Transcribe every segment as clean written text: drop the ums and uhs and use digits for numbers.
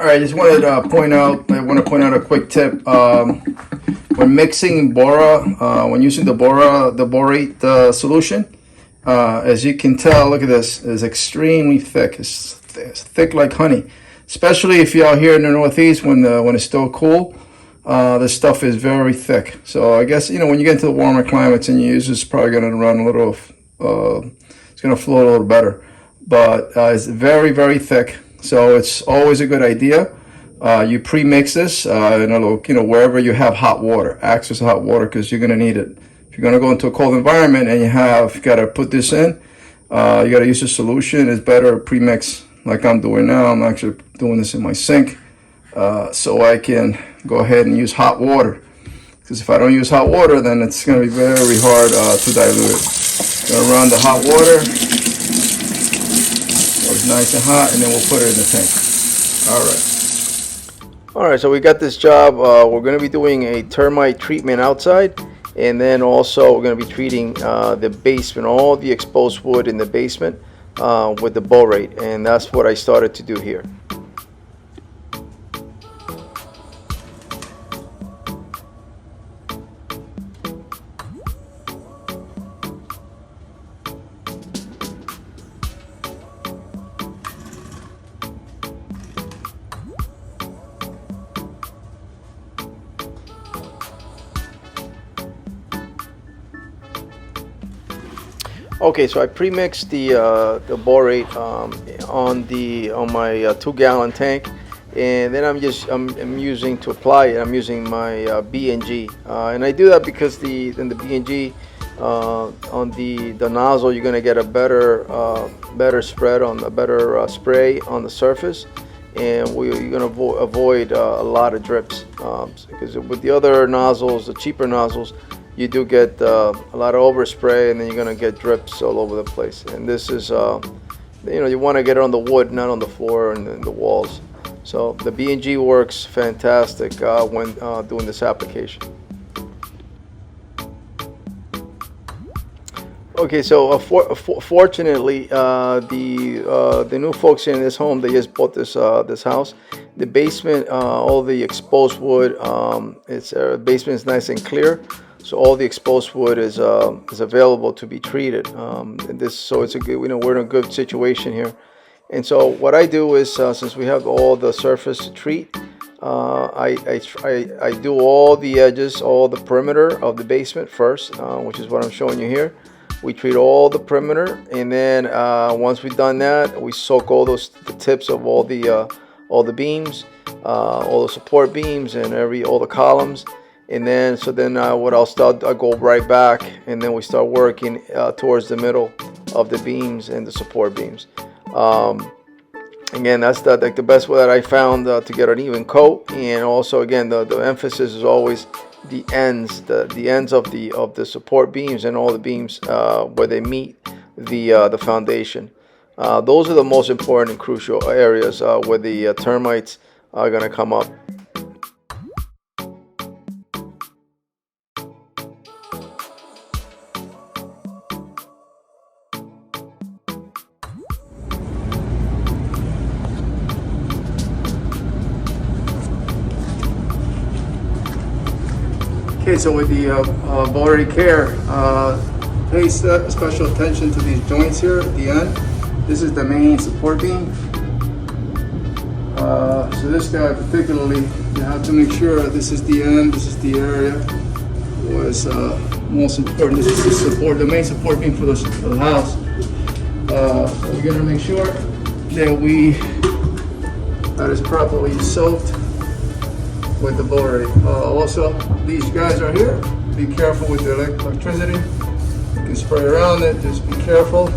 All right, just wanted to point out. I want to point out a quick tip. When mixing when using the borate solution, as you can tell, look at this. It's extremely thick. It's thick like honey. Especially if you're out here in the Northeast when it's still cool, this stuff is very thick. So I guess when you get into the warmer climates and you use this, it's probably going to run a little. It's going to flow a little better, but it's very very thick. So it's always a good idea. You pre-mix this wherever you have hot water, access to hot water, because you're going to need it. If you're going to go into a cold environment and you got to put this in, you got to use a solution. It's better pre-mix like I'm doing now. I'm actually doing this in my sink, so I can go ahead and use hot water. Because if I don't use hot water, then it's going to be very hard to dilute it. Going to run the hot water. It's nice and hot, and then we'll put it in the tank. All right, so we got this job. We're going to be doing a termite treatment outside, and then also we're going to be treating the basement, all the exposed wood in the basement with the Borate, and that's what I started to do here. Okay, so I pre-mixed the borate on my 2-gallon tank, and then I'm using to apply it. I'm using my B&G, and I do that because the B&G on the nozzle, you're gonna get a better spread on a better spray on the surface, and you're gonna avoid a lot of drips, because with the other nozzles, the cheaper nozzles, you do get a lot of overspray, and then you're gonna get drips all over the place. And this is, you want to get it on the wood, not on the floor and the walls. So the B&G works fantastic when doing this application. Okay, so fortunately, the new folks in this home, they just bought this house. The basement, all the exposed wood, basement is nice and clear. So all the exposed wood is available to be treated. So it's a good, we're in a good situation here. And so what I do is, since we have all the surface to treat, I do all the edges, all the perimeter of the basement first, which is what I'm showing you here. We treat all the perimeter, and then once we've done that, we soak all the tips of all the beams, all the support beams, and all the columns. And then, what I'll go right back, and then we start working towards the middle of the beams and the support beams. Again, that's the best way that I found to get an even coat. And also, again, the emphasis is always the ends, the ends of the support beams and all the beams where they meet the foundation. Those are the most important and crucial areas where the termites are going to come up. Okay, so with the Borate Care, pay special attention to these joints here at the end. This is the main support beam. So this guy particularly, you have to make sure this is the end, this is the area was most important. This is the main support beam for the house. So we're gonna make sure that is properly soaked with the Borate. Also, these guys are here. Be careful with the electricity. You can spray around it. Just be careful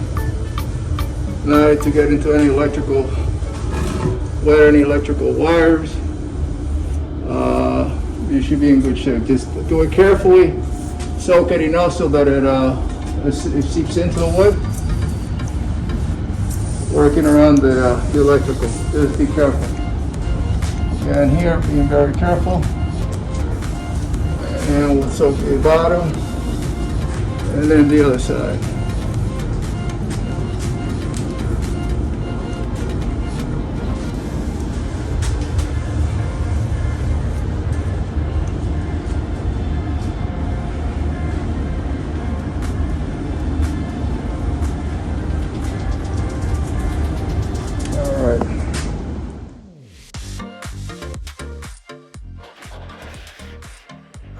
not to get into any electrical wires. You should be in good shape. Just do it carefully. Soak it enough so that it seeps into the wood. Working around the electrical. Just be careful. And here, being very careful. And we'll soak the bottom. And then the other side.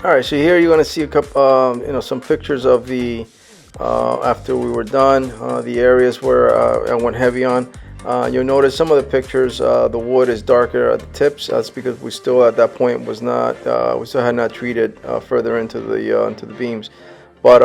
All right, so here you're going to see a couple, some pictures of the after we were done, the areas where I went heavy on. You'll notice some of the pictures, the wood is darker at the tips. That's because we still at that point was not, we still had not treated further into the beams. But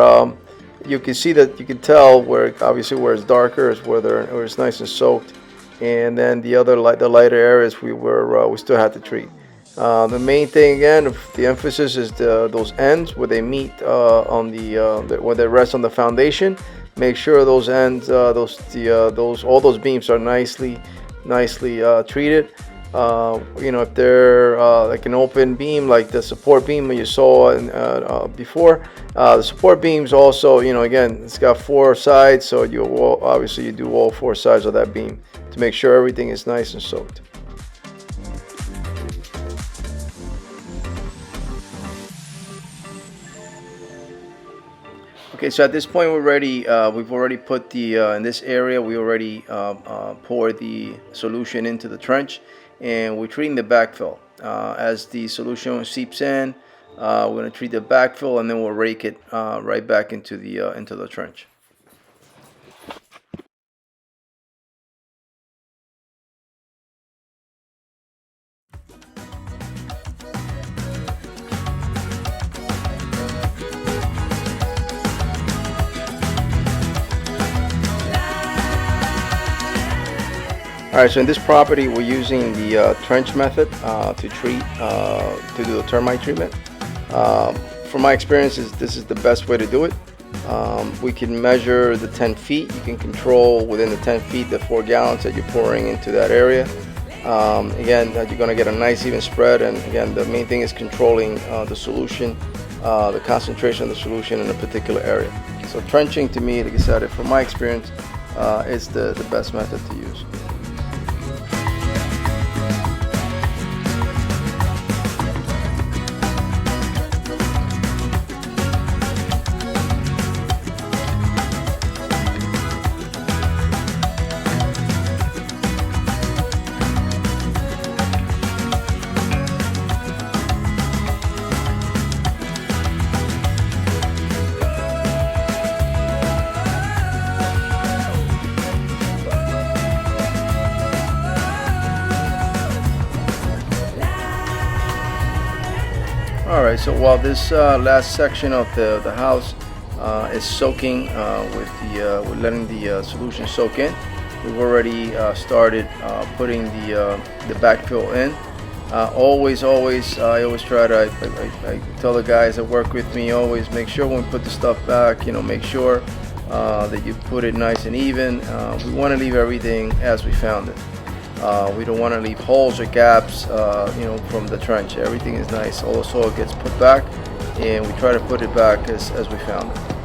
you can see that, you can tell where obviously where it's darker is where it's nice and soaked, and then the lighter areas we still had to treat. The main thing again, the emphasis is those ends where they meet where they rest on the foundation. Make sure those ends, all those beams are nicely treated. If they're like an open beam, like the support beam you saw before, the support beams also, again, it's got 4 sides, so obviously you do all 4 sides of that beam to make sure everything is nice and soaked. Okay, so at this point we've already put in this area, we already poured the solution into the trench, and we're treating the backfill. As the solution seeps in, we're going to treat the backfill, and then we'll rake it right back into the trench. Alright, so in this property we're using the trench method to do the termite treatment. From my experience, this is the best way to do it. We can measure the 10 feet. You can control within the 10 feet the 4 gallons that you're pouring into that area. Again, you're going to get a nice even spread, and again, the main thing is controlling the solution, the concentration of the solution in a particular area. So trenching, to me, like I said, from my experience, is the best method to use. Alright, so while this last section of the house is soaking, with letting the solution soak in, we've already started putting the backfill in. I always try to, I tell the guys that work with me, always make sure when we put the stuff back, make sure that you put it nice and even. We want to leave everything as we found it. We don't want to leave holes or gaps, from the trench. Everything is nice. All the soil gets put back, and we try to put it back as we found it.